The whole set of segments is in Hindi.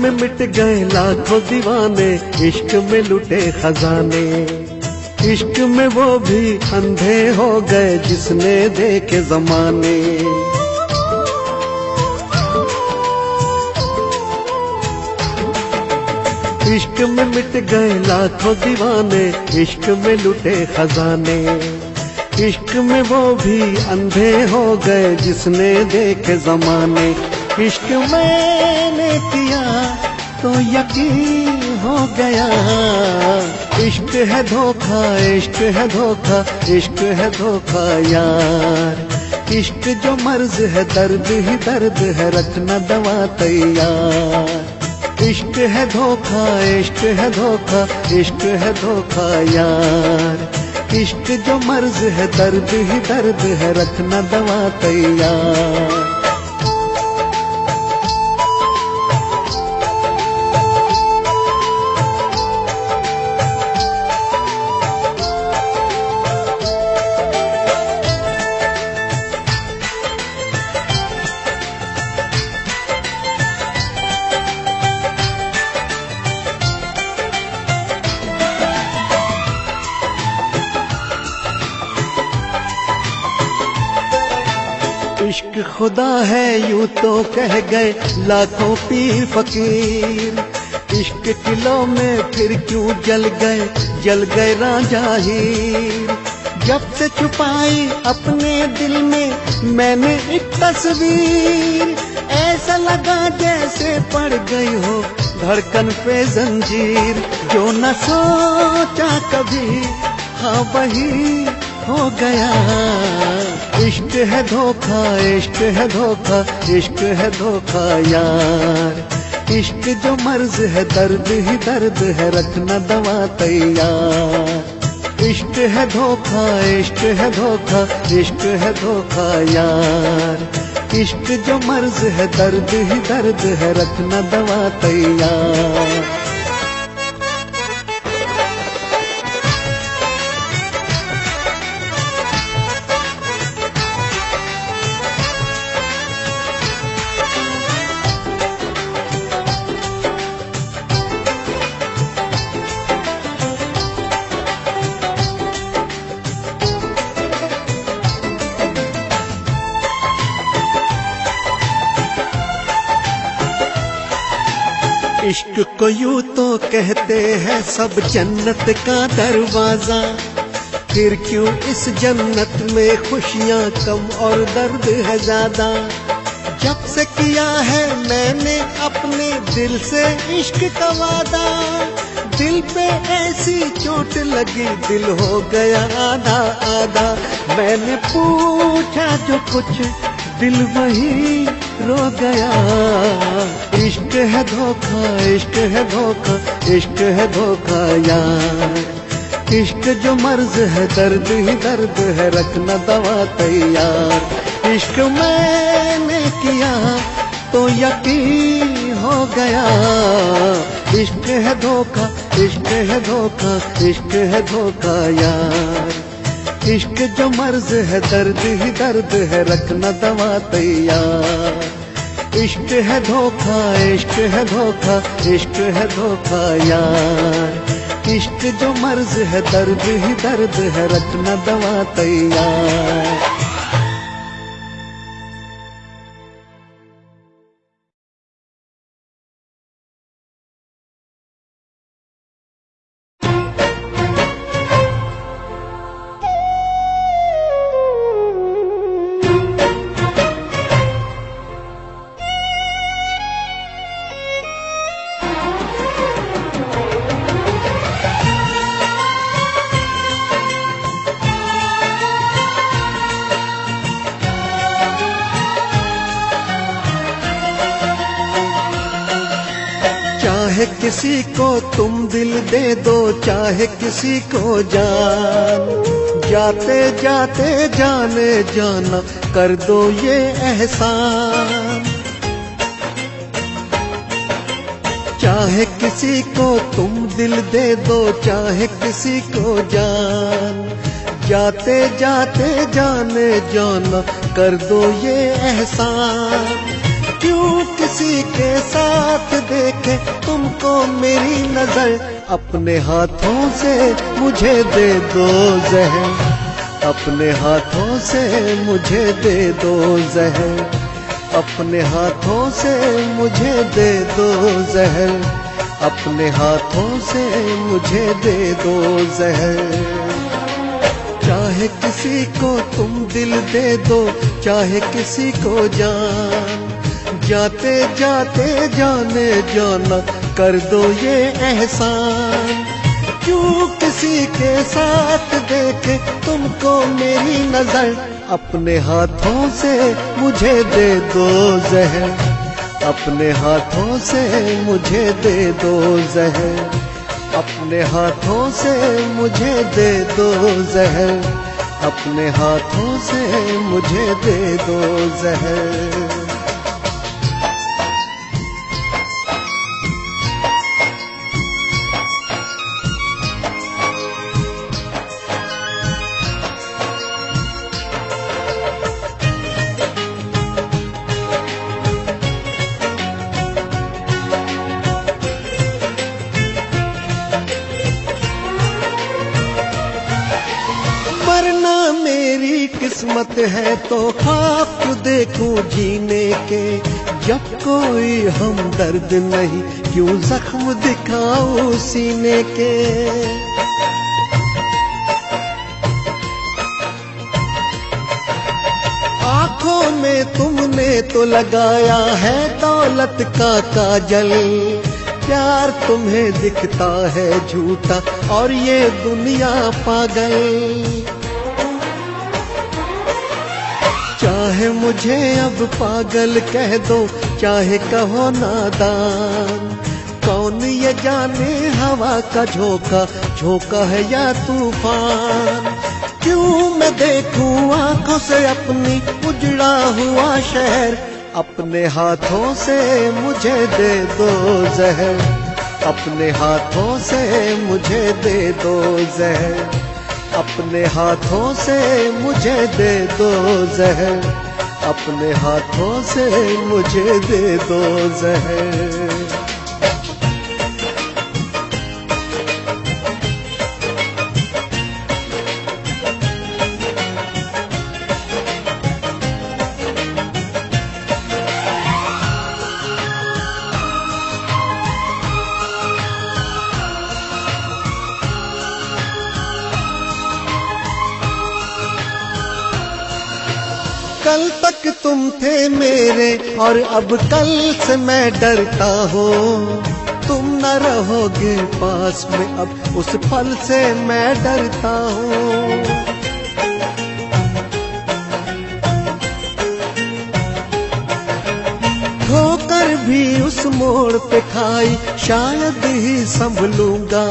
में मिट गए लाखों दीवाने, इश्क में लुटे खजाने। इश्क में वो भी अंधे हो गए जिसने देखे जमाने। इश्क में मिट गए लाखों दीवाने, इश्क में लुटे खजाने। इश्क में वो भी अंधे हो गए जिसने देखे जमाने। इश्क मैंने किया तो यकीन हो गया, इश्क है धोखा, इश्क है धोखा, इश्क है धोखा यार। इश्क जो मर्ज है दर्द ही दर्द है, रखना दवा तैयार। इश्क है धोखा, इश्क है धोखा, इश्क है धोखा यार। इश्क जो मर्ज है दर्द ही दर्द है, रखना दवा तैयार। इश्क खुदा है यूं तो कह गए लाखों पीर फकीर। इश्क किलों में फिर क्यों जल गए राजा हीर। जब से छुपाई अपने दिल में मैंने एक तस्वीर, ऐसा लगा जैसे पड़ गई हो धड़कन पे जंजीर। जो न सोचा कभी हाँ वही हो गया। इश्क है धोखा, इश्क है धोखा, इश्क है धोखा यार। इश्क जो मर्ज है दर्द ही दर्द है, रखना दवा तैयार। इश्क है धोखा, इश्क है धोखा, इश्क है धोखा यार। इश्क जो मर्ज है दर्द ही दर्द है, रखना दवा तैयार। इश्क को यूं तो कहते हैं सब जन्नत का दरवाजा, फिर क्यों इस जन्नत में खुशियां कम और दर्द है ज्यादा। जब से किया है मैंने अपने दिल से इश्क का वादा, दिल पे ऐसी चोट लगी दिल हो गया आधा आधा। मैंने पूछा जो कुछ दिल वही रो गया। इश्क है धोखा, इश्क है धोखा, इश्क है धोखा यार। इश्क जो मर्ज है दर्द ही दर्द है, रखना दवा तैयार। इश्क मैंने किया तो यकीन हो गया। इश्क है धोखा, इश्क है धोखा, इश्क है धोखा यार। इश्क जो मर्ज है दर्द ही दर्द है, रखना दवा तैयार। इश्क है धोखा, इश्क है धोखा, इश्क है धोखा यार। इश्क जो मर्ज है दर्द ही दर्द है, रखना दवा तैयार। चाहे किसी को तुम दिल दे दो, चाहे किसी को जान, जाते जाते जाने जाना कर दो ये एहसान। चाहे किसी को तुम दिल दे दो, चाहे किसी को जान, जाते जाते जाने जाना कर दो ये एहसान। क्यों किसी के साथ देखे तुमको मेरी नजर, अपने हाथों से मुझे दे दो जहर, अपने हाथों से मुझे दे दो जहर, अपने हाथों से मुझे दे दो जहर, अपने हाथों से मुझे दे दो जहर। चाहे किसी को तुम दिल दे दो, चाहे किसी को जान, जाते जाते जाने जाना कर दो ये एहसान। क्यों किसी के साथ देखे तुमको मेरी नजर, अपने हाथों से मुझे दे दो जहर, अपने हाथों से मुझे दे दो जहर, अपने हाथों से मुझे दे दो जहर, अपने हाथों से मुझे दे दो जहर। वरना मेरी किस्मत है तो ख्वाब क्यों देखूं जीने के, जब कोई हमदर्द नहीं क्यों जख्म दिखाऊं सीने के। आंखों में तुमने तो लगाया है दौलत का काजल, प्यार तुम्हें दिखता है झूठा और ये दुनिया पागल। चाहे मुझे अब पागल कह दो, चाहे कहो नादान, कौन ये जाने हवा का झोंका झोंका है या तूफान। क्यों मैं देखूं आंखों से अपनी उजड़ा हुआ शहर, अपने हाथों से मुझे दे दो जहर, अपने हाथों से मुझे दे दो जहर, अपने हाथों से मुझे दे दो जहर, अपने हाथों से मुझे दे दो जहर। कल तक तुम थे मेरे और अब कल से मैं डरता हूँ, तुम न रहोगे पास में अब उस पल से मैं डरता हूँ। ठोकर भी उस मोड़ पे खाई शायद ही संभलूंगा,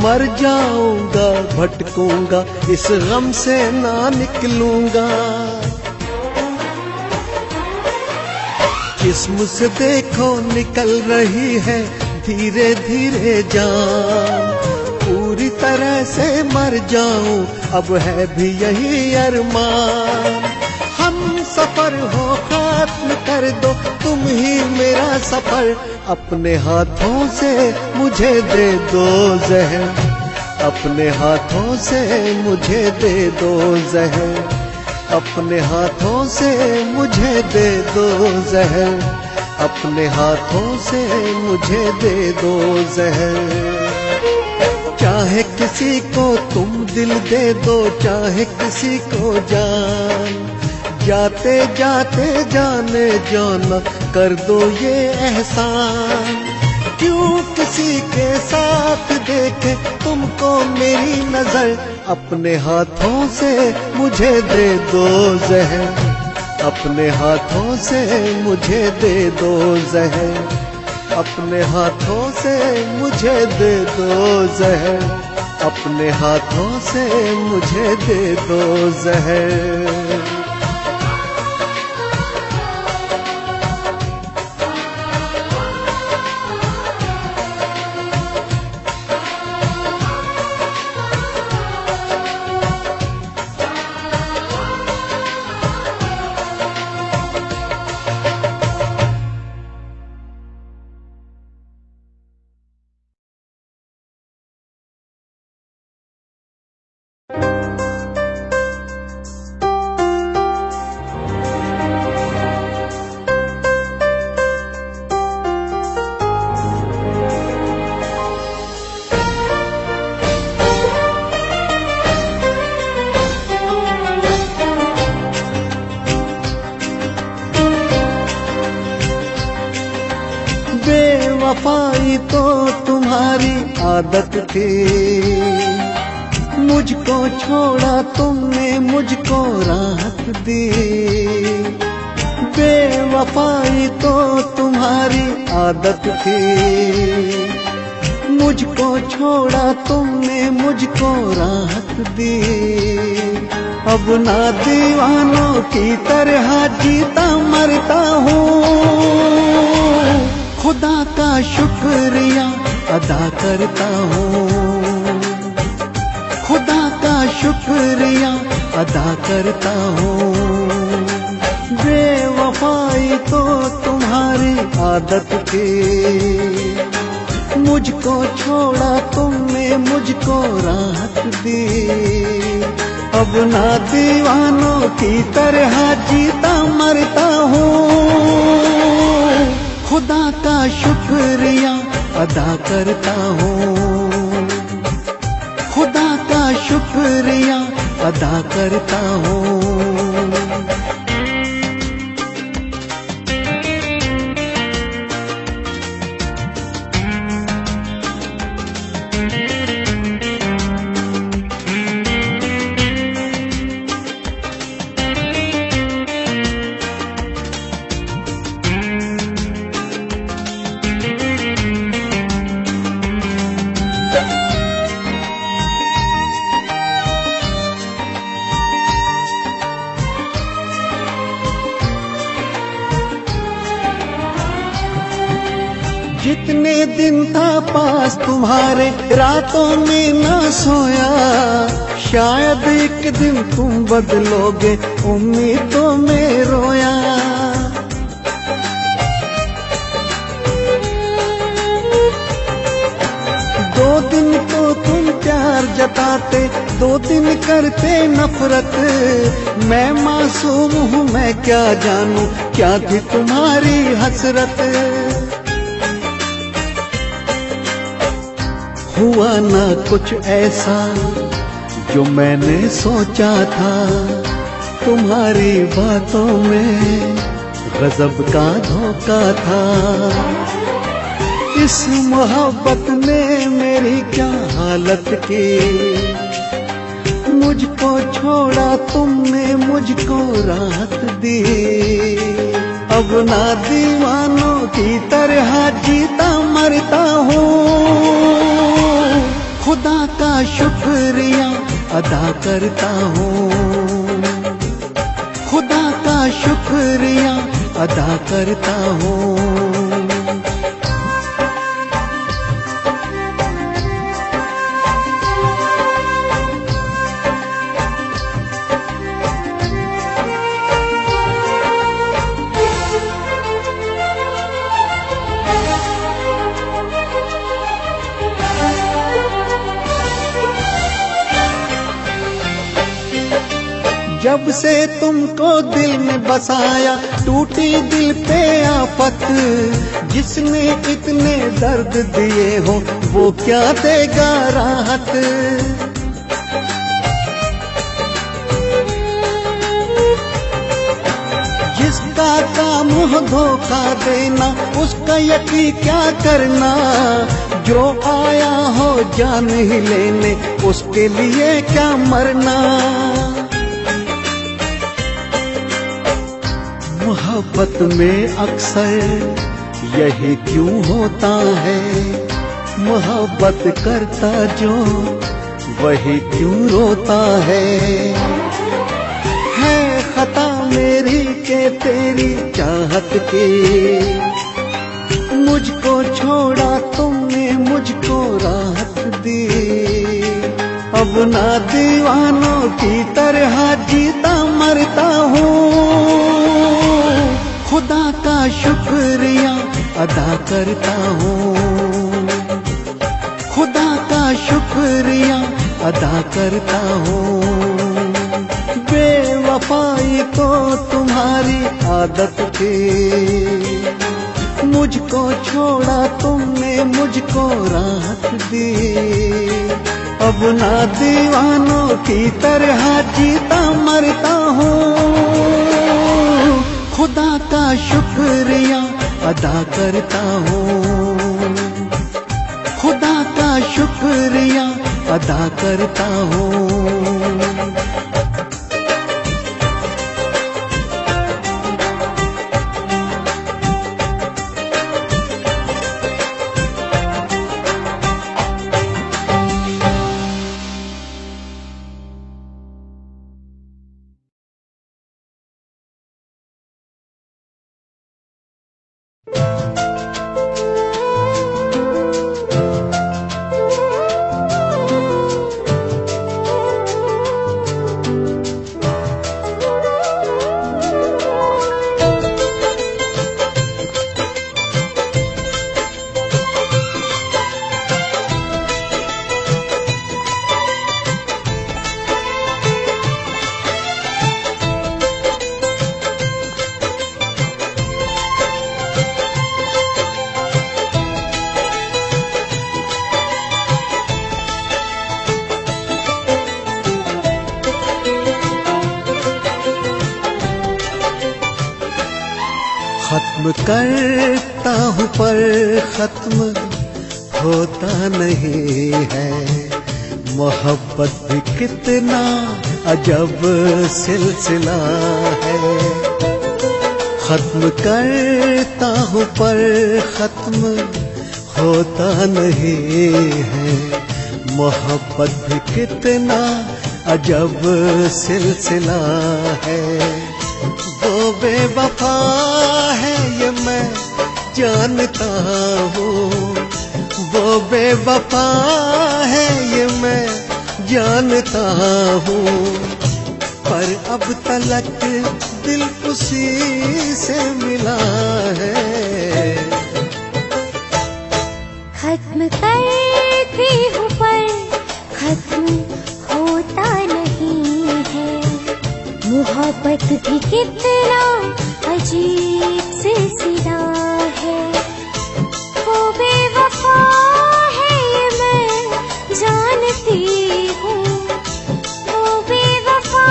मर जाऊंगा भटकूंगा इस गम से ना निकलूंगा। जिस्म से देखो निकल रही है धीरे धीरे जान, पूरी तरह से मर जाऊं अब है भी यही अरमान। हम सफर हो खत्म कर दो तुम ही मेरा सफर, अपने हाथों से मुझे दे दो जहर, अपने हाथों से मुझे दे दो जहर, अपने हाथों से मुझे दे दो जहर, अपने हाथों से मुझे दे दो जहर। चाहे किसी को तुम दिल दे दो, चाहे किसी को जान, जाते जाते जाने जाना कर दो ये एहसान। क्यों किसी के साथ देखे तुमको मेरी नजर, अपने हाथों से मुझे दे दो जहर, अपने हाथों से मुझे दे दो जहर, अपने हाथों से मुझे दे दो जहर, अपने हाथों से मुझे दे दो जहर। बेवफाई तो तुम्हारी आदत थी, मुझको छोड़ा तुमने मुझको राहत दी। बेवफाई तो तुम्हारी आदत थी, मुझको छोड़ा तुमने मुझको राहत दी। अब ना दीवानों की तरह जीता मरता हूँ, खुदा का शुक्रिया अदा करता हूँ, खुदा का शुक्रिया अदा करता हूँ। बेवफाई तो तुम्हारी आदत थी, मुझको छोड़ा तुमने मुझको राहत दी। अब ना दीवानों की तरह जीता मरता हूँ, खुदा का शुक्रिया अदा करता हूँ, खुदा का शुक्रिया अदा करता हूँ। जितने दिन था पास तुम्हारे रातों में ना सोया, शायद एक दिन तुम बदलोगे उम्मीदों में रोया। दो दिन तो तुम प्यार जताते, दो दिन करते नफरत। मैं मासूम हूँ मैं क्या जानूं क्या थी तुम्हारी हसरत। हुआ ना कुछ ऐसा जो मैंने सोचा था, तुम्हारी बातों में गजब का धोखा था। इस मोहब्बत ने मेरी क्या हालत की, मुझको छोड़ा तुमने मुझको राहत दी। अब ना दीवानों की तरह जीता मरता हूँ, खुदा का शुक्रिया अदा करता हूँ, खुदा का शुक्रिया अदा करता हूँ। जब से तुमको दिल में बसाया टूटी दिल पे आफत। जिसने इतने दर्द दिए हो वो क्या देगा राहत। जिसका काम हो धोखा देना उसका यकीन क्या करना। जो आया हो जान ही लेने उसके लिए क्या मरना। मोहब्बत में अक्सर यही क्यों होता है। मोहब्बत करता जो वही क्यों रोता है खता मेरी के तेरी चाहत के। मुझको छोड़ा तुमने मुझको राहत दी। अब ना दीवानों की तरह जीता मरता हूँ। खुदा का शुक्रिया अदा करता हूँ। खुदा का शुक्रिया अदा करता हूँ। बेवफाई तो तुम्हारी आदत थी। मुझको छोड़ा तुमने मुझको राहत दी। अब ना दीवानों की तरह जीता मरता हूँ। खुदा का शुक्रिया अदा करता हूँ। शुक्रिया अदा करता हूँ। खत्म करता हूँ पर खत्म होता नहीं है, मोहब्बत भी कितना अजब सिलसिला है। खत्म करता हूँ पर खत्म होता नहीं है, मोहब्बत भी कितना अजब सिलसिला है। वो बेवफा है ये मैं जानता हूँ, वो बेवफा है ये मैं जानता हूँ, पर अब तलक दिल उसी से मिला है। खत्म करती हूँ पर खत्म होता नहीं है, मोहब्बत भी कितना अजीब सिलसिला है। वो बेवफा है ये मैं जानती हूँ, वो बेवफा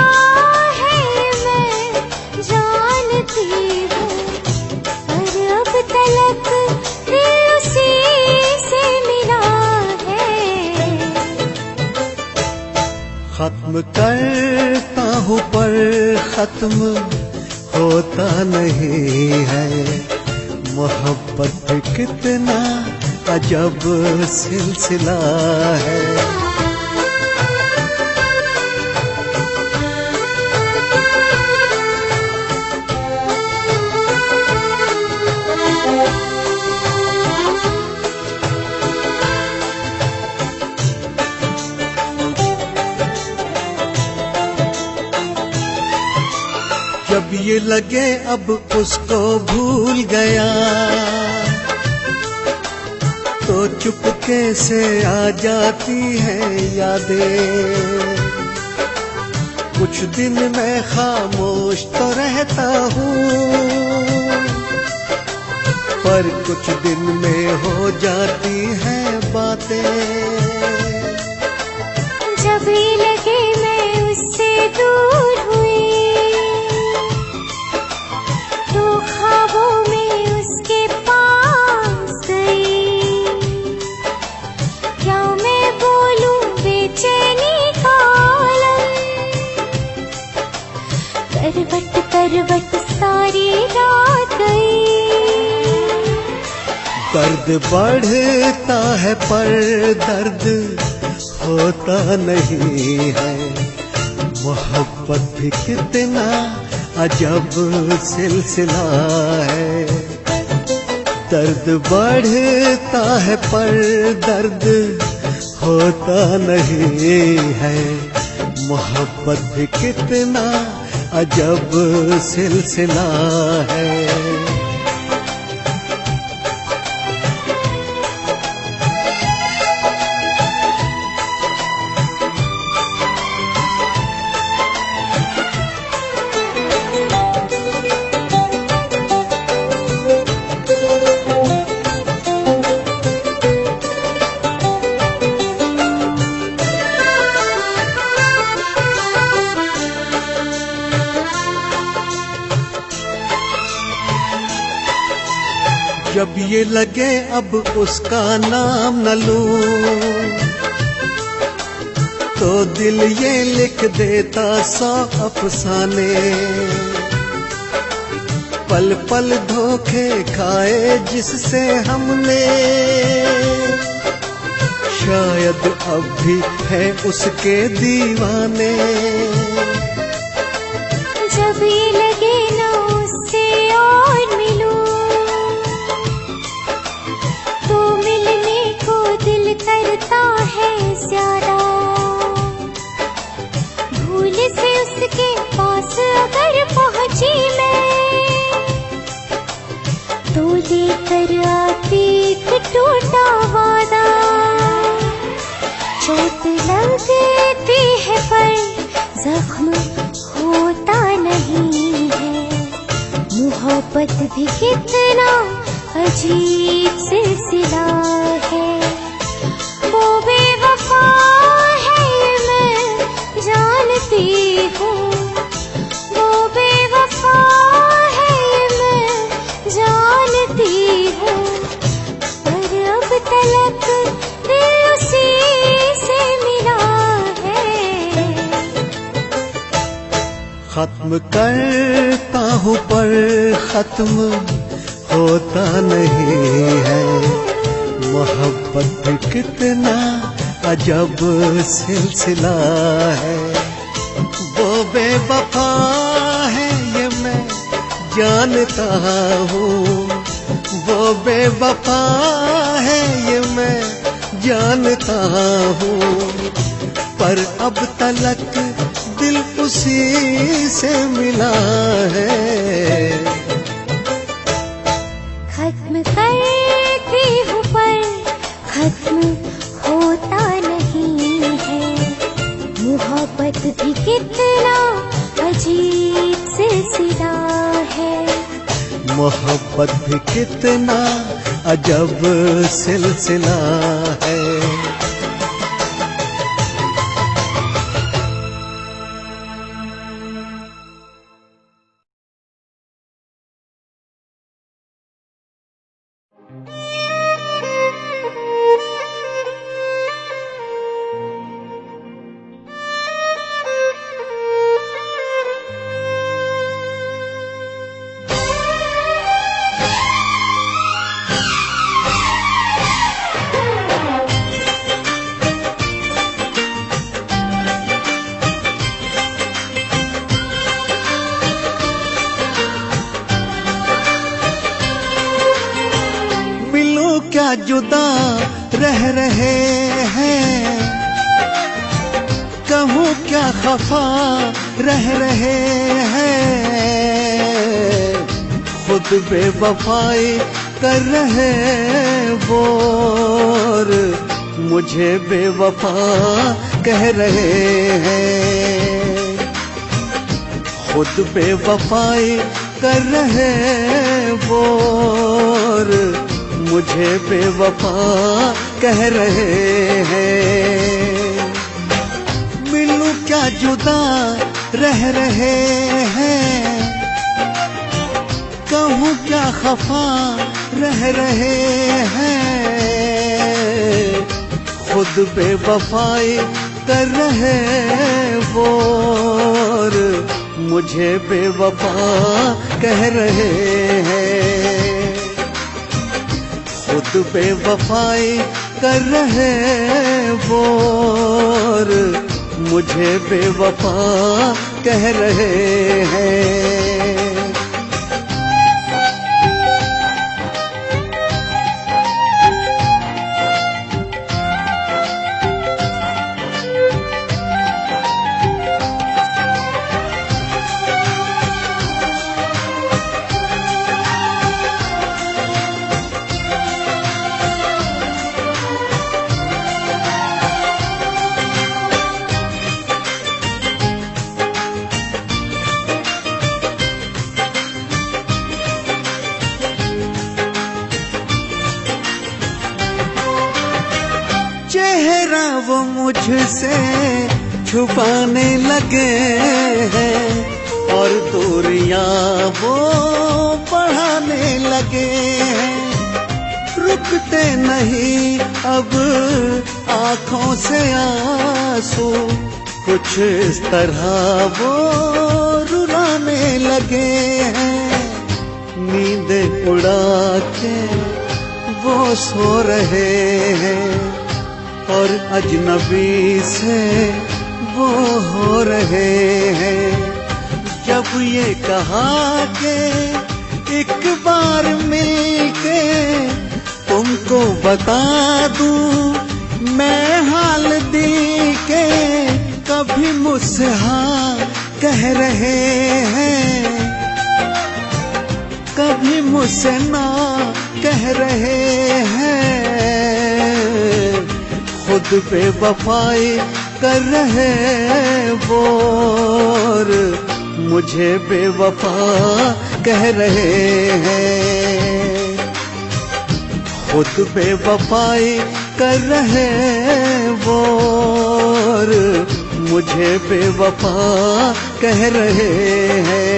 है ये मैं जानती हूँ, पर अब तलक दिल उसी से मिला है। खत्म करता हूँ पर खत्म होता नहीं है, मोहब्बत भी कितना अजब सिलसिला है। जब ये लगे अब उसको भूल गया, तो चुपके से आ जाती है यादें। कुछ दिन मैं खामोश तो रहता हूँ, पर कुछ दिन में हो जाती हैं बातें। जब ये लगे मैं उससे दूर हुई, तो ख्वाबों में उसके पास गई। क्या मैं बोलूं बेचैनी का आलम, करवट करवट सारी रात गई। दर्द बढ़ता है पर दर्द होता नहीं है, मोहब्बत भी कितना अजब सिलसिला है। दर्द बढ़ता है पर दर्द होता नहीं है, मोहब्बत भी कितना अजब सिलसिला है। ये लगे अब उसका नाम न लूं, तो दिल ये लिख देता 100 अफसाने। पल पल धोखे खाए जिससे हमने, शायद अब भी है उसके दीवाने। जब ये लगे ना उससे और मिलूं, तो मिलने को दिल करता है ज्यादा। भूल से उसके पास अगर पहुंची मैं, तो लेकर आती एक टूटा वादा। चोट लगती है पर जख्म होता नहीं है। मोहब्बत भी कितना अजीब सिलसिला है। वो बेवफा है ये मैं जानती हूँ, वो बेवफा है ये मैं जानती हूँ। पर अब तलक दिल उसी से मिला है। खत्म करता हूँ पर खत्म होता नहीं है। मोहब्बत भी कितना अजब सिलसिला है। वो बेवफा है ये मैं जानता हूँ, वो बेवफा है ये मैं जानता हूँ। पर अब तलक दिल उसी से मिला है। खत्म करती हूँ पर खत्म होता नहीं है। मोहब्बत भी कितना अजीब सिलसिला है। मोहब्बत भी कितना अजब सिलसिला है। क्या जुदा रह रहे हैं, कहूँ क्या खफा रह रहे हैं। खुद बेवफाई कर रहे वो और मुझे बेवफा कह रहे हैं। खुद बेवफाई कर रहे वो और मुझे बेवफा कह रहे हैं। मिलूं क्या जुदा रह रहे हैं, कहूँ क्या खफा रह रहे हैं। खुद बेवफाई कर रहे वो और मुझे बेवफा कह रहे हैं। खुद बेवफाई कर रहे वो और मुझे बेवफा कह रहे हैं। चेहरा वो मुझसे छुपाने लगे हैं और दूरियां वो बढ़ाने लगे हैं। रुकते नहीं अब आंखों से आंसू, कुछ इस तरह वो रुलाने लगे हैं। नींद उड़ा के वो सो रहे हैं और अजनबी से वो हो रहे हैं। जब ये कहा कि एक बार मिलके तुमको बता दूं मैं हाल दिल के, कभी मुझसे हाँ कह रहे हैं, कभी मुझसे ना कह रहे हैं। खुद पे वफाई कर रहे वो और मुझे बेवफा कह रहे हैं। खुद बेवफाई कर रहे वो और मुझे बेवफा कह रहे हैं।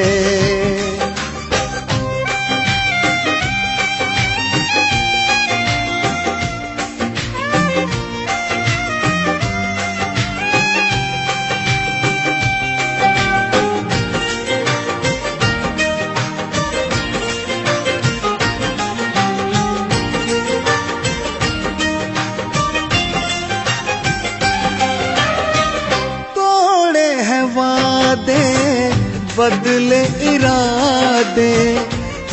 बदले इरादे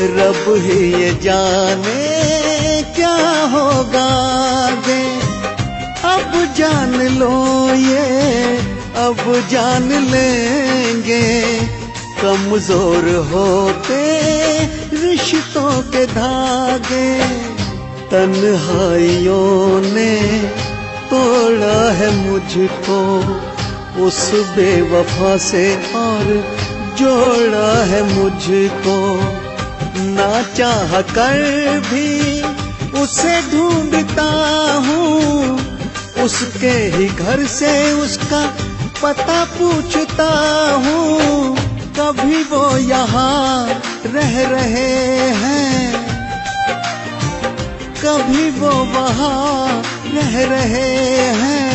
रब ही ये जाने क्या होगा आगे। अब जान लो ये अब जान लेंगे, कमजोर होते रिश्तों के धागे। तन्हाइयों ने तोड़ा है मुझको उस बेवफा से और जोड़ा है मुझको। ना चाह कर भी उसे ढूंढता हूँ, उसके ही घर से उसका पता पूछता हूँ। कभी वो यहाँ रह रहे हैं, कभी वो वहाँ रह रहे हैं।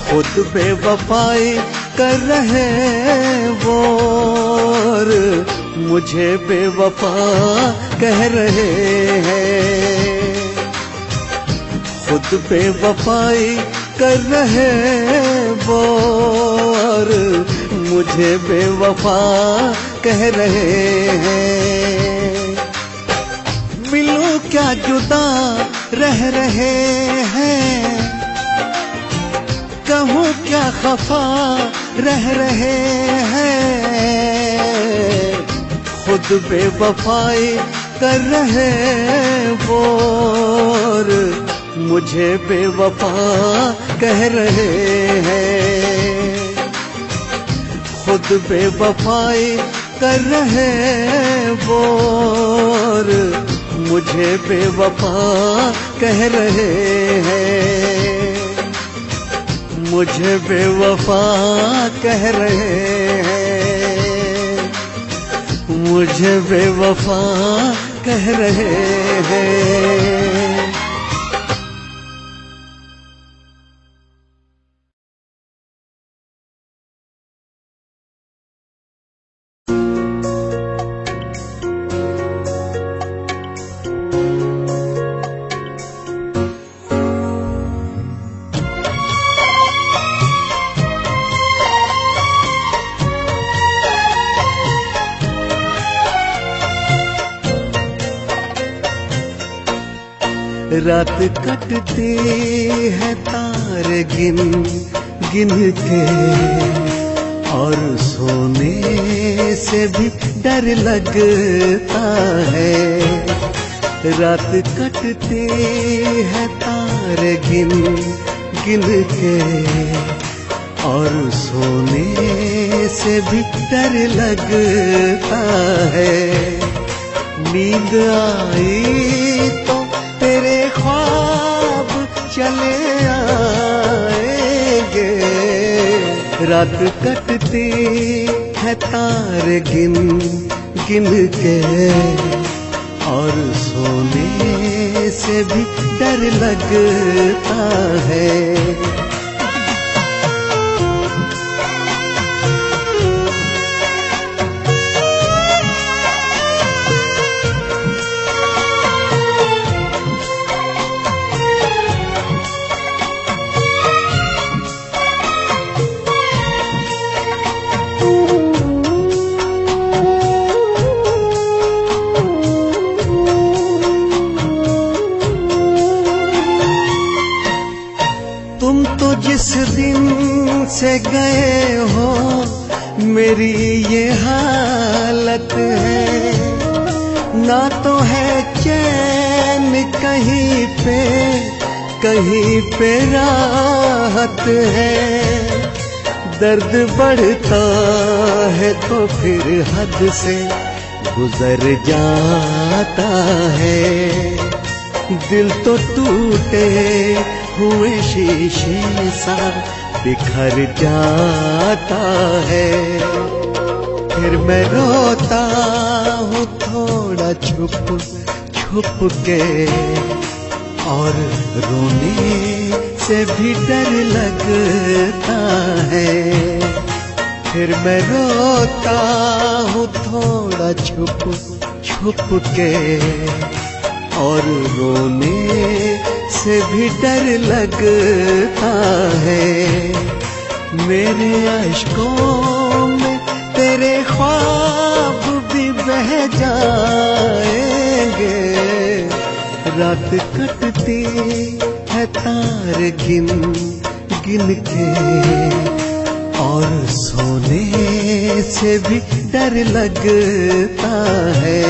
खुद बेवफाई कर रहे वो और मुझे बेवफा कह रहे हैं। खुद बेवफाई कर रहे वो और मुझे बेवफा कह रहे हैं। मिलूं क्या जुदा रह रहे हैं, कहूँ क्या खफा रह रहे हैं। खुद बेवफाई कर रहे वो और मुझे बेवफा कह रहे हैं। खुद बेवफाई कर रहे वो और मुझे बेवफा कह रहे हैं। मुझे बेवफा कह रहे हैं, मुझे बेवफा कह रहे हैं। रात कटती है तारे गिन गिन के और सोने से भी डर लगता है। रात कटती है तारे गिन गिन के और सोने से भी डर लगता है। नींद आई तो तेरे ख्वाब चले आएंगे। रात कटती है तारे गिन गिन के और सोने से भी डर लगता है। तुम तो जिस दिन से गए हो मेरी ये हालत है, ना तो है चैन कहीं पे राहत है। दर्द बढ़ता है तो फिर हद से गुजर जाता है। दिल तो टूटे हुए शीशे सा बिखर जाता है। फिर मैं रोता हूँ थोड़ा छुप छुप के, और रोने से भी डर लगता है। फिर मैं रोता हूँ थोड़ा छुप छुप के, और रोने से भी डर लगता है। मेरे अश्कों में तेरे ख्वाब भी बह जाएंगे। रात कटती है तार गिन गिन के, और सोने से भी डर लगता है।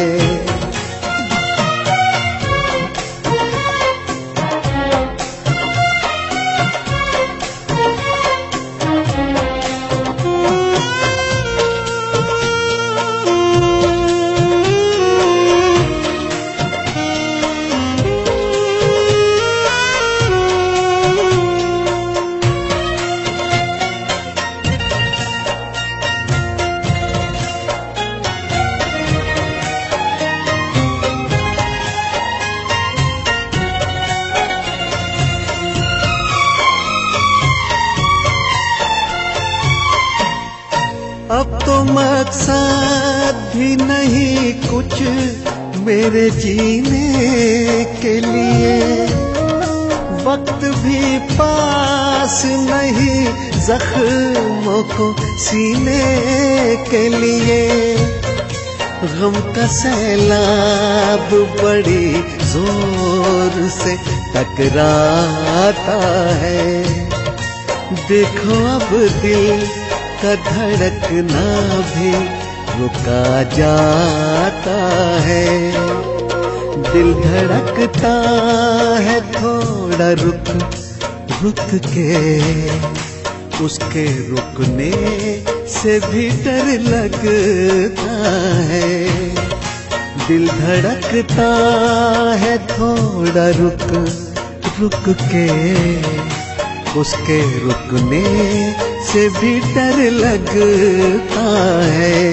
अब तो मकसद भी नहीं कुछ मेरे जीने के लिए, वक्त भी पास नहीं जख्मों को सीने के लिए। गम का सैलाब बड़ी जोर से टकराता है। देखो अब दिल का धड़कना भी रुका जाता है। दिल धड़कता है थोड़ा रुक रुक के, उसके रुकने से भी डर लगता है। दिल धड़कता है थोड़ा रुक रुक के, उसके रुकने से भी डर लगता है।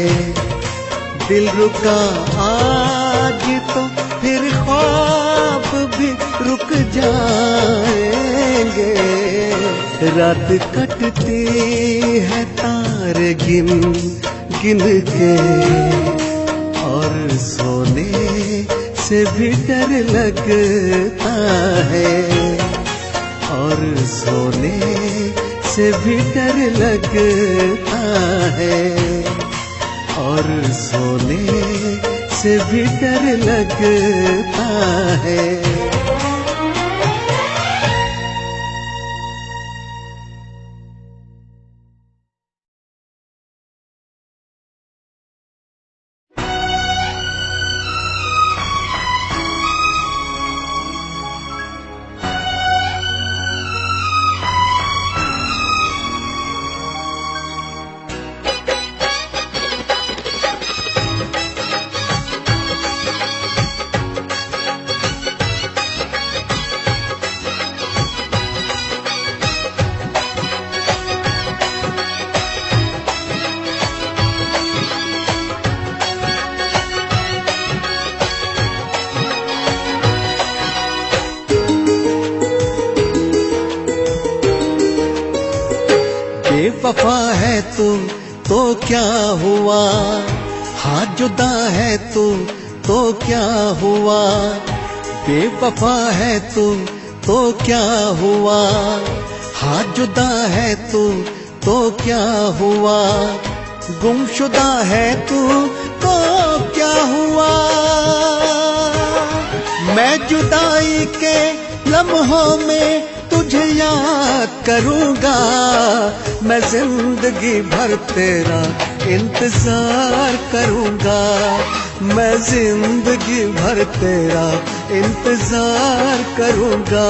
दिल रुका आज तो फिर ख्वाब भी रुक जाएंगे। रात कटती है तार गिन गिन के, और सोने से भी डर लगता है। और सोने से भी डर लगता है। और सोने से भी डर लगता है। बेवफा है तू तो क्या हुआ, हाँ जुदा है तू तो क्या हुआ, बेवफा है तू तो क्या हुआ, हाँ जुदा है तू तो क्या हुआ, गुमशुदा है तू तो क्या हुआ। मैं जुदाई के लम्हों में तुझे याद करूंगा, मैं जिंदगी भर तेरा इंतजार करूंगा, मैं जिंदगी भर तेरा इंतजार करूंगा।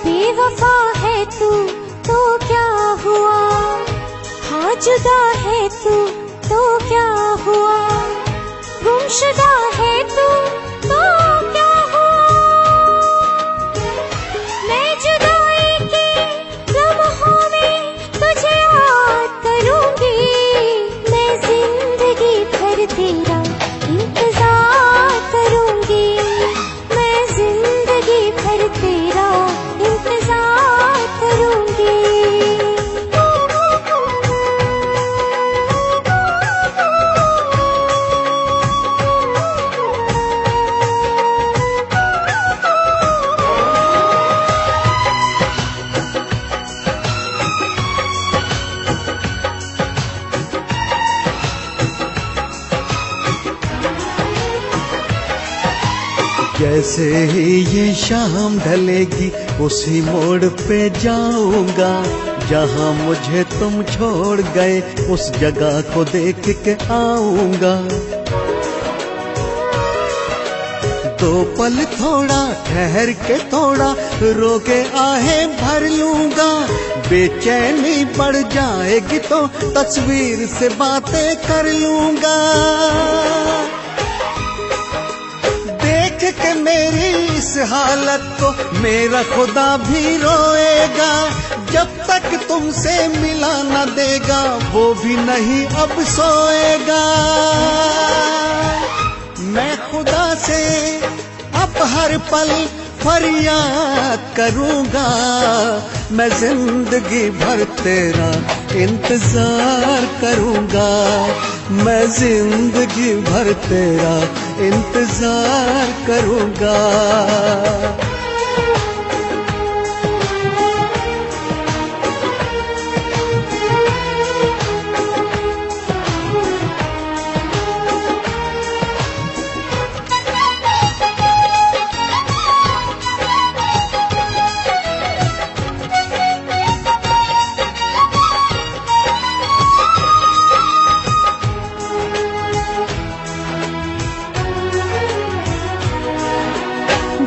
बेवफा है तू तो क्या हुआ, हाँ जुदा है तू तो क्या हुआ, गुमशुदा है तू तो क्या हुआ। मैं जुदाई के लम्हों में तुझे याद करूंगी, मैं जिंदगी भर तेरा इंतजार करूंगी, मैं जिंदगी भर तेरा इंतजार करूंगी। जैसे ही ये शाम ढलेगी उसी मोड़ पे जाऊंगा, जहां मुझे तुम छोड़ गए उस जगह को देख के आऊंगा। दो पल थोड़ा ठहर के थोड़ा रो के आहें भर लूंगा, बेचैनी बढ़ जाएगी तो तस्वीर से बातें कर लूंगा। देख के मेरी इस हालत को मेरा खुदा भी रोएगा, जब तक तुमसे मिला न देगा वो भी नहीं अब सोएगा। मैं खुदा से अब हर पल फरियाद करूंगा, मैं जिंदगी भर तेरा इंतजार करूंगा, मैं जिंदगी भर तेरा इंतजार करूंगा।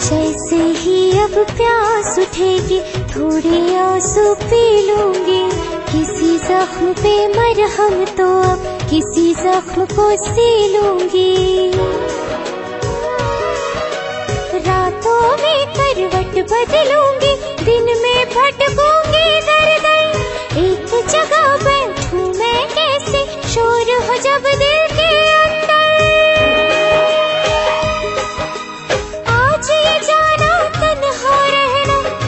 जैसे ही अब प्यास उठेगी थोड़े आंसू पी लूंगी, किसी जख्म पे मरहम तो अब किसी जख्म को सी लूंगी। रातों में करवट बदलूंगी, दिन में भटकूंगी दर दर, एक जगह बैठूं मैं कैसे, शोर हो जब दिल के अंदर।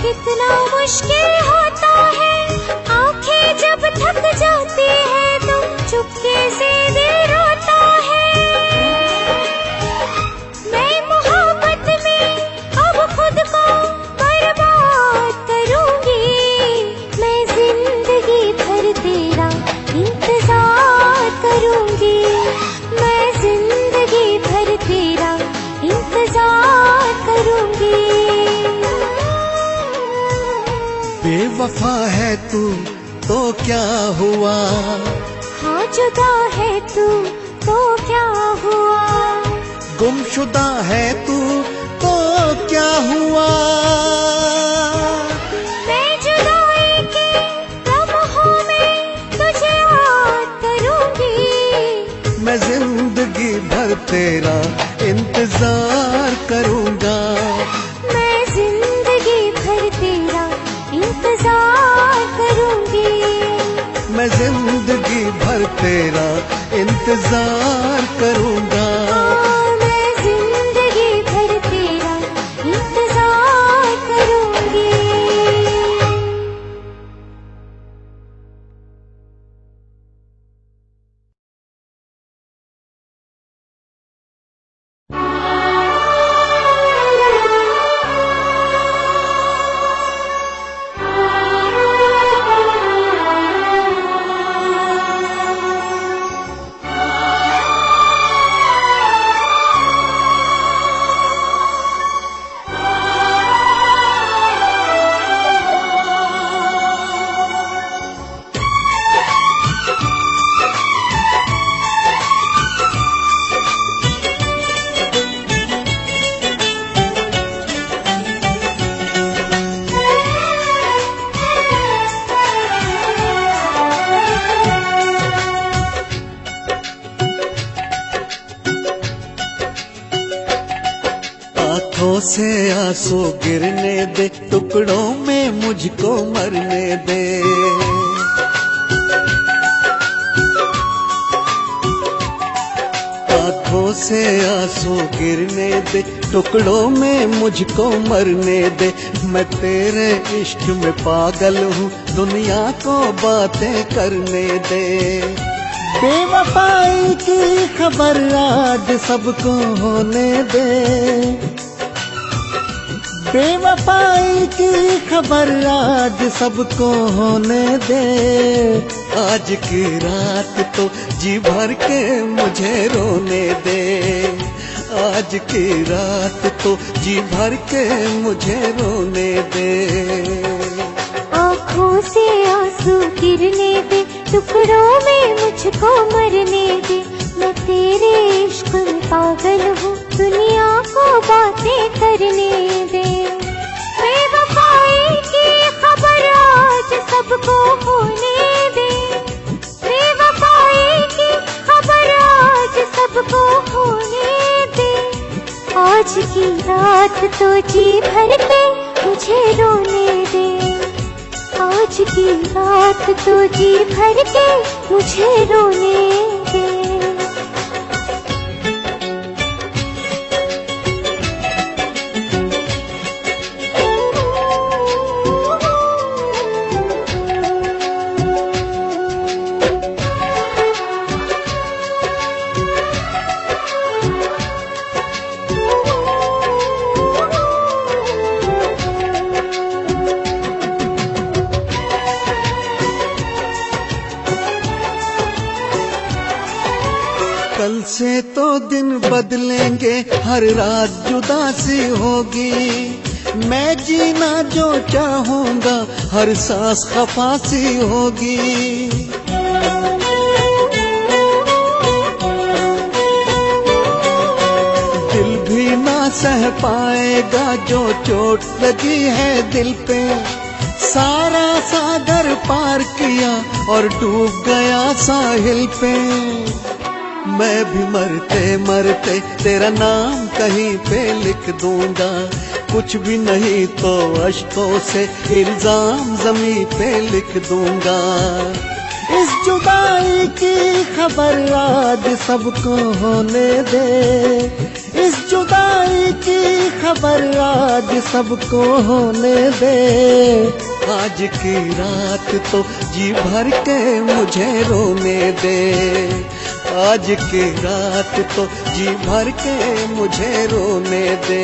कितना मुश्किल होता है, आंखें जब थक जाती है तो चुपके से दिल रोता है। मैं मोहब्बत में अब खुद को बर्बाद करूंगी, मैं जिंदगी भर तेरा इंतजार करूंगी, मैं जिंदगी भर तेरा इंतजार करूंगी। बेवफा है तू तो क्या हुआ, हाँ जुदा है तू तो क्या हुआ, गुमशुदा है तू तो क्या हुआ। मैं जुदाई के लम्हों में तुझे याद करूंगी, मैं जिंदगी भर तेरा इंतजार करूंगा, मैं जिंदगी भर तेरा इंतजार करूंगी, मैं जिंदगी भर तेरा इंतजार करूंगा। मैं जिंदगी भर तेरा इंतजार करूंगी। आंखों से आंसू गिरने दे, टुकड़ों में मुझको मरने दे। आंखों से आंसू गिरने दे, टुकड़ों में मुझको मरने दे। मैं तेरे इश्क में पागल हूँ, दुनिया को बातें करने दे। बेवफाई की खबर आज सबको होने दे, बेवफाई की खबर आज सबको होने दे। आज की रात तो जी भर के मुझे रोने दे, आज की रात तो जी भर के मुझे रोने दे। आँखों से आंसू गिरने दे, टुकड़ों में मुझको मरने दे। मैं तेरे इश्क में पागल हूँ, दुनिया को बातें करने दे। बेवफाई की खबर आज सबको होने दे, बेवफाई की खबर आज सबको होने दे। आज की रात तो जी भर के मुझे रोने दे, आज की रात तो जी भर के मुझे रोने दे। कल से तो दिन बदलेंगे, हर रात जुदासी होगी। मैं जीना जो चाहूंगा, हर सांस खफासी होगी। दिल भी ना सह पाएगा जो चोट लगी है दिल पे। सारा सागर पार किया और डूब गया साहिल पे। मैं भी मरते मरते तेरा नाम कहीं पे लिख दूंगा, कुछ भी नहीं तो अश्कों से इल्जाम ज़मीं पे लिख दूंगा। इस जुदाई की खबर आज सबको होने दे, इस जुदाई की खबर आज सबको होने दे। आज की रात तो जी भर के मुझे रोने दे, आज की रात तो जी भर के मुझे रोने दे।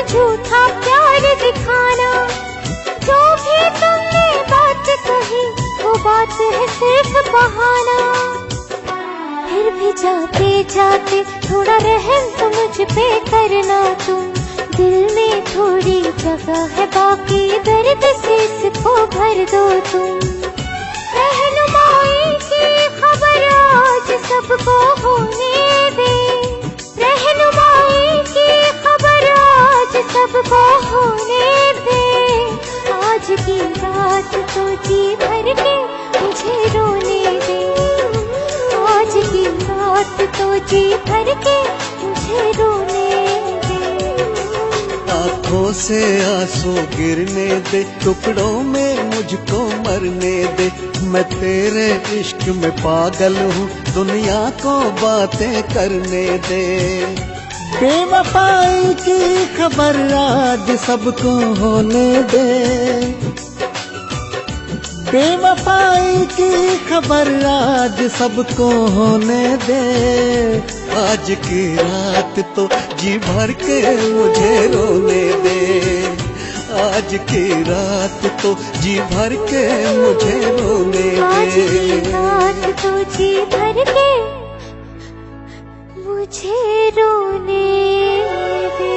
झूठा प्यार दिखाना, जो भी तुमने बात कही वो बात है सिर्फ बहाना। फिर भी जाते जाते थोड़ा रहम तो मुझ पे करना तुम, दिल में थोड़ी जगह है बाकी, दर्द से इसको भर दो तुम। रहनुमाई की खबर आज सबको होने दे, रहनुमाई की खबर आज सबको होने दे। आज की रात तो जी भर के मुझे रोने दे, आज की रात तो जी भर के मुझे रोने दे। आंखों से आंसू गिरने दे, टुकड़ों में मुझको मरने दे। मैं तेरे इश्क में पागल हूँ, दुनिया को बातें करने दे। बेवफाई की खबर आज सबको होने दे, बेवफाई की खबर आज सबको होने दे। आज की रात तो जी भर के मुझे रोने दे, आज की रात तो जी भर के मुझे रोने आज की दे। रात तो जी भर के मुझे रोने दे।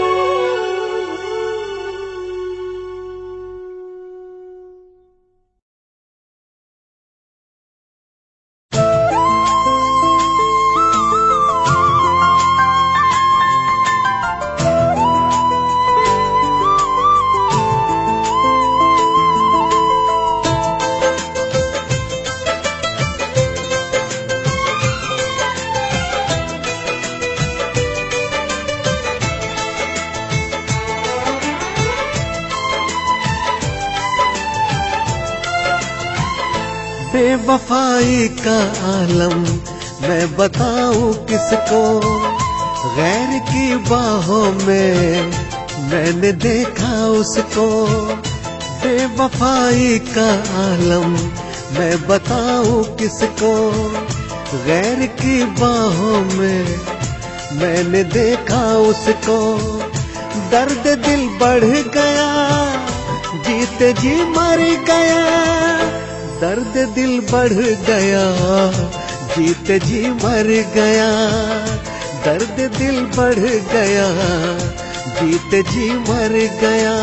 बेवफाई का आलम मैं बताऊं किसको, गैर की बाहों में मैंने देखा उसको। बेवफाई का आलम मैं बताऊं किसको, गैर की बाहों में मैंने देखा उसको। दर्द दिल बढ़ गया, जीते जी मर गया। दर्द दिल बढ़ गया, जीते जी मर गया। दर्द दिल बढ़ गया, जीते जी मर गया।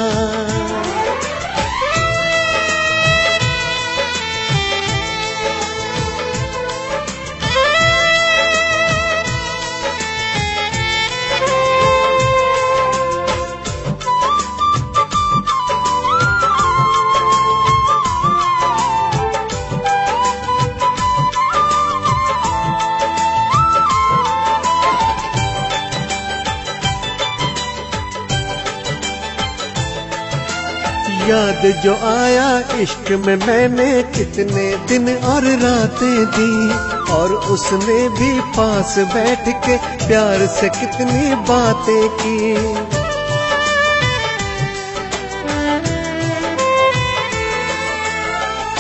याद जो आया इश्क में मैंने कितने दिन और रातें दी, और उसने भी पास बैठ के प्यार से कितनी बातें की।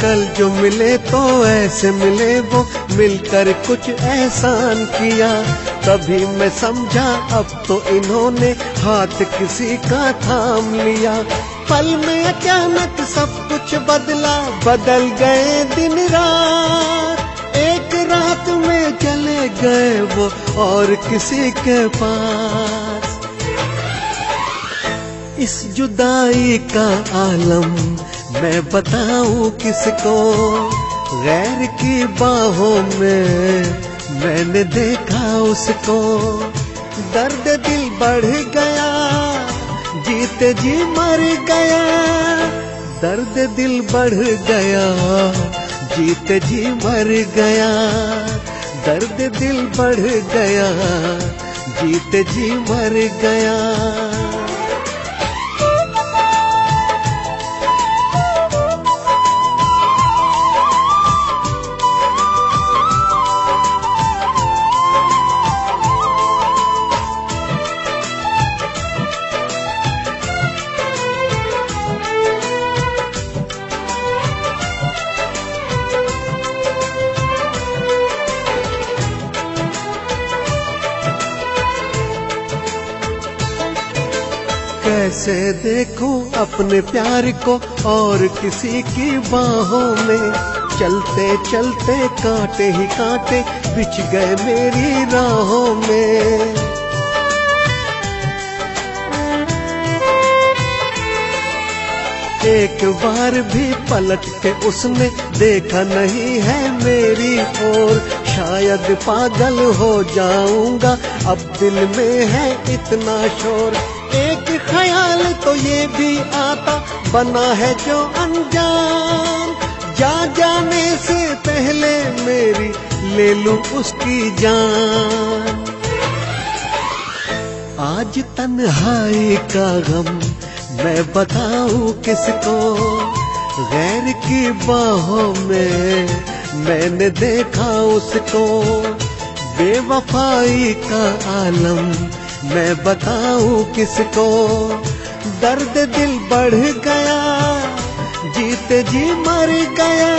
कल जो मिले तो ऐसे मिले, वो मिलकर कुछ एहसान किया। तभी मैं समझा अब तो इन्होंने हाथ किसी का थाम लिया। पल में अचानक सब कुछ बदला, बदल गए दिन रात। एक रात में चले गए वो और किसी के पास। इस जुदाई का आलम मैं बताऊं किसको, गैर की बाहों में मैंने देखा उसको। दर्द दिल बढ़ गया, जीते जी मर गया। दर्द दिल बढ़ गया, जीते जी मर गया। दर्द दिल बढ़ गया, जीते जी मर गया। कैसे देखूं अपने प्यार को और किसी की बाहों में। चलते चलते कांटे ही कांटे बिछ गए मेरी राहों में। एक बार भी पलट के उसने देखा नहीं है मेरी ओर। शायद पागल हो जाऊंगा, अब दिल में है इतना शोर। एक ख्याल तो ये भी आता, बना है जो अनजान। जाने से पहले मेरी ले लूं उसकी जान। आज तन्हाई का गम मैं बताऊं किसको, गैर की बाहों में मैंने देखा उसको। बेवफाई का आलम मैं बताऊं किसको, दर्द दिल बढ़ गया, जीते जी मर गया।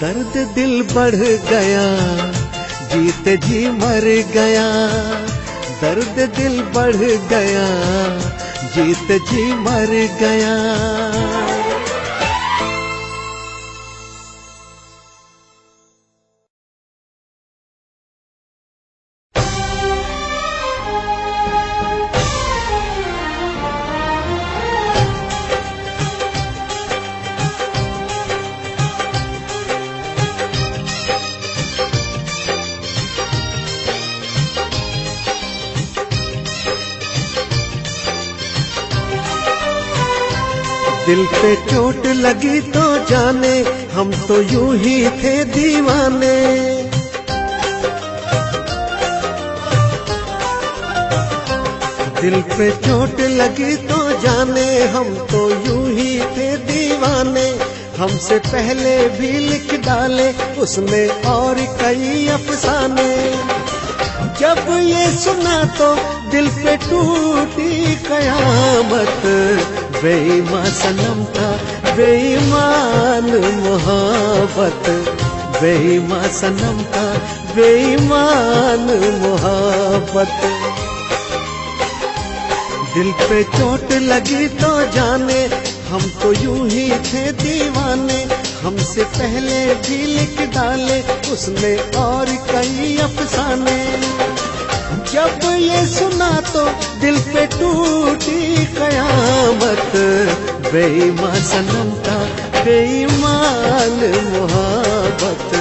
दर्द दिल बढ़ गया, जीते जी मर गया। दर्द दिल बढ़ गया, जीते जी मर गया। दिल पे चोट लगी तो जाने, हम तो यूं ही थे दीवाने। दिल पे चोट लगी तो जाने, हम तो यूं ही थे दीवाने। हमसे पहले भी लिख डाले उसने और कई अफसाने। जब ये सुना तो दिल पे टूटी कयामत। बेईमान सनम था, बेईमान मोहब्बत। बेईमान सनम था, बेईमान मोहब्बत। दिल पे चोट लगी तो जाने, हम तो यूं ही थे दीवाने। हमसे पहले भी लिख डाले उसने और कई अफसाने। जब ये सुना तो दिल पे टूटी कयामत। बेईमान सनम था, बेईमान मोहब्बत।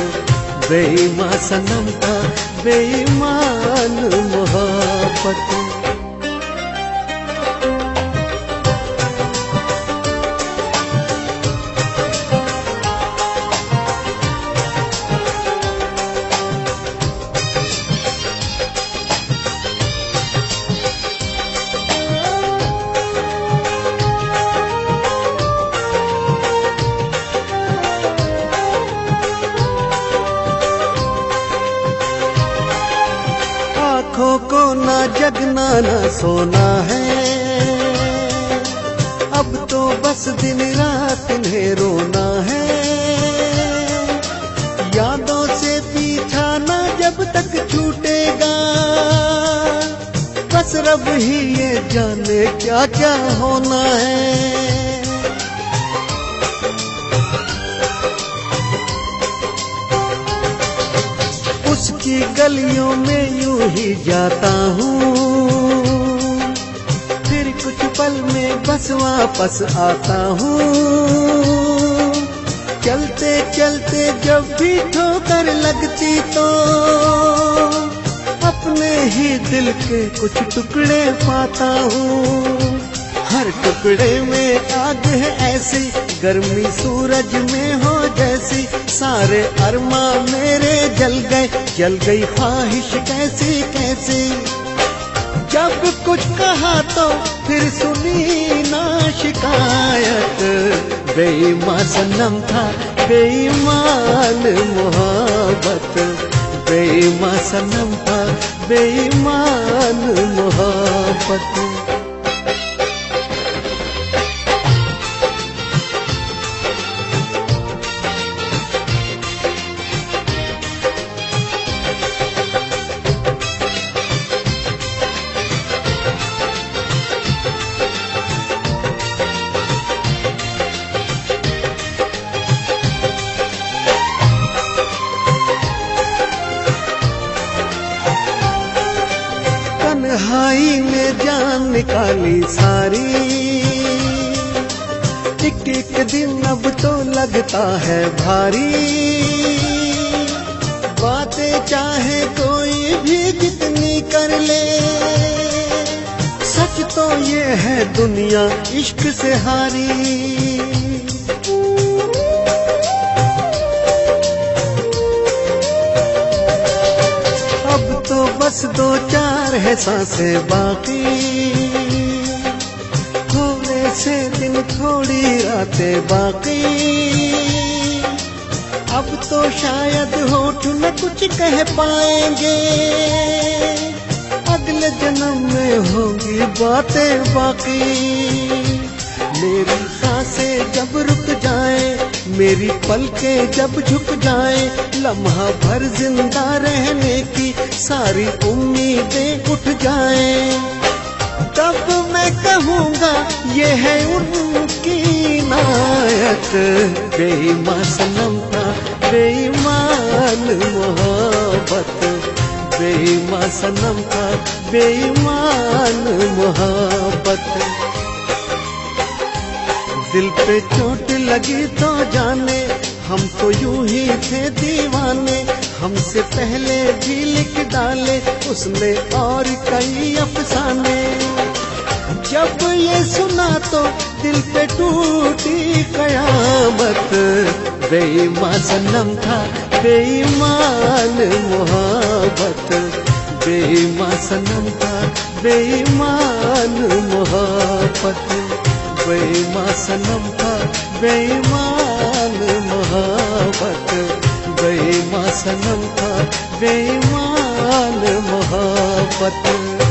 बेईमान सनम था, बेईमान मोहब्बत। आँखों को ना जगना ना सोना है, अब तो बस दिन रात इन्हें रोना है। यादों से पीछा ना जब तक छूटेगा, बस रब ही ये जाने क्या क्या होना है। उसकी गलियों में यूं ही जाता हूँ, फिर कुछ पल में बस वापस आता हूँ। चलते चलते जब भी ठोकर लगती तो अपने ही दिल के कुछ टुकड़े पाता हूँ। हर टुकड़े में आग है ऐसी, गर्मी सूरज में हो जैसी। सारे अरमा मेरे जल गई ख्वाहिश कैसी कैसी। जब कुछ कहा तो फिर सुनी ना शिकायत। बेईमान सनम था, बेईमान मोहब्बत। बेईमान सनम था, बेईमान मोहब्बत। तन्हाई में जान निकाली सारी, एक एक दिन अब तो लगता है भारी। बातें चाहे कोई भी जितनी कर ले, सच तो ये है दुनिया इश्क से हारी। बस दो चार है सांसें बाकी, थोड़े से दिन थोड़ी रातें बाकी। अब तो शायद होठ न कुछ कह पाएंगे, अगले जन्म में होंगी बातें बाकी। मेरी सांसें जब रुक जाए, मेरी पलकें जब झुक जाए, लम्हा भर जिंदा रहने की सारी उम्मीदें उठ जाए, तब मैं कहूँगा ये है उनकी इनायत। बेईमान सनम था बेईमान मोहब्बत, बेईमान सनम था बेईमान मोहब्बत। दिल पे चोट लगी तो जाने, हम तो यूं ही थे दीवाने, हमसे पहले भी लिख डाले उसने और कई अफसाने। जब ये सुना तो दिल पे टूटी कयामत। बेईमान सनम था बेईमान मोहब्बत, बेईमान सनम था बेईमान मोहब्बत, बेईमान सनम था बेईमान मोहब्बत, बेईमान सनम था बेईमान मोहब्बत।